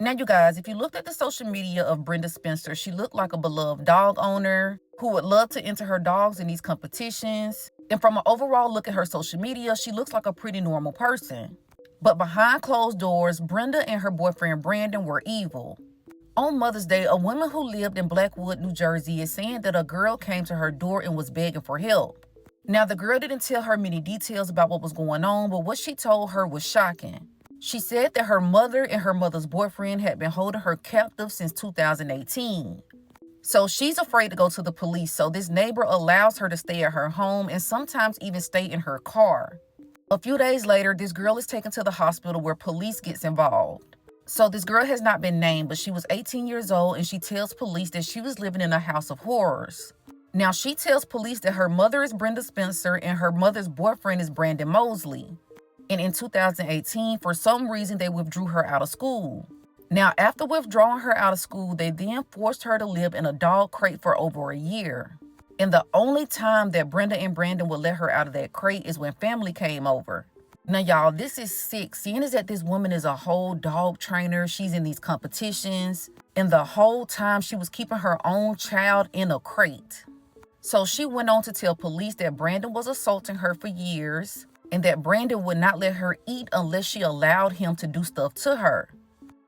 Now, you guys, if you looked at the social media of Brenda Spencer, she looked like a beloved dog owner who would love to enter her dogs in these competitions. And from an overall look at her social media, she looks like a pretty normal person. But behind closed doors, Brenda and her boyfriend Brandon were evil. On Mother's Day, a woman who lived in Blackwood, New Jersey is saying that a girl came to her door and was begging for help. Now, the girl didn't tell her many details about what was going on, but what she told her was shocking. She said that her mother and her mother's boyfriend had been holding her captive since 2018. So she's afraid to go to the police, so this neighbor allows her to stay at her home and sometimes even stay in her car. A few days later, this girl is taken to the hospital where police gets involved. So this girl has not been named, but she was 18 years old and she tells police that she was living in a house of horrors. Now, she tells police that her mother is Brenda Spencer and her mother's boyfriend is Brandon Mosley. And in 2018, for some reason, they withdrew her out of school. Now, after withdrawing her out of school, they then forced her to live in a dog crate for over a year. And the only time that Brenda and Brandon would let her out of that crate is when family came over. Now, y'all, this is sick. Seeing as that this woman is a whole dog trainer, she's in these competitions, and the whole time she was keeping her own child in a crate. So she went on to tell police that Brandon was assaulting her for years, and that Brandon would not let her eat unless she allowed him to do stuff to her.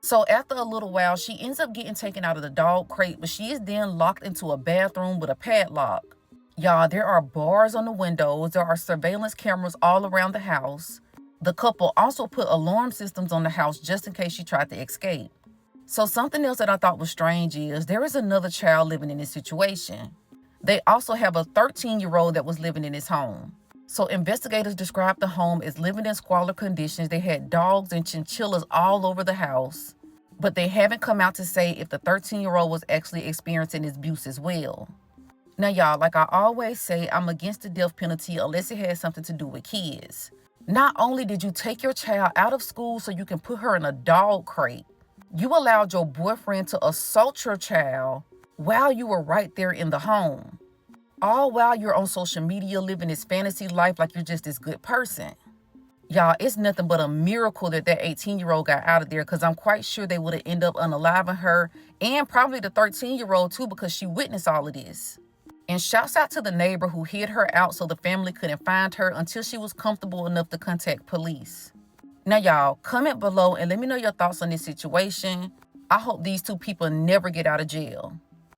So after a little while, she ends up getting taken out of the dog crate, but she is then locked into a bathroom with a padlock. Y'all, there are bars on the windows. There are surveillance cameras all around the house. The couple also put alarm systems on the house just in case she tried to escape. So something else that I thought was strange is there is another child living in this situation. They also have a 13-year-old that was living in this home. So investigators described the home as living in squalor conditions. They had dogs and chinchillas all over the house, but they haven't come out to say if the 13-year-old was actually experiencing abuse as well. Now, y'all, like I always say, I'm against the death penalty unless it has something to do with kids. Not only did you take your child out of school so you can put her in a dog crate, you allowed your boyfriend to assault your child while you were right there in the home. All while you're on social media living this fantasy life like you're just this good person. Y'all, it's nothing but a miracle that 18-year-old got out of there, because I'm quite sure they would have ended up unaliving her and probably the 13-year-old too, because she witnessed all of this. And shouts out to the neighbor who hid her out so the family couldn't find her until she was comfortable enough to contact police. Now, y'all, comment below and let me know your thoughts on this situation. I hope these two people never get out of jail.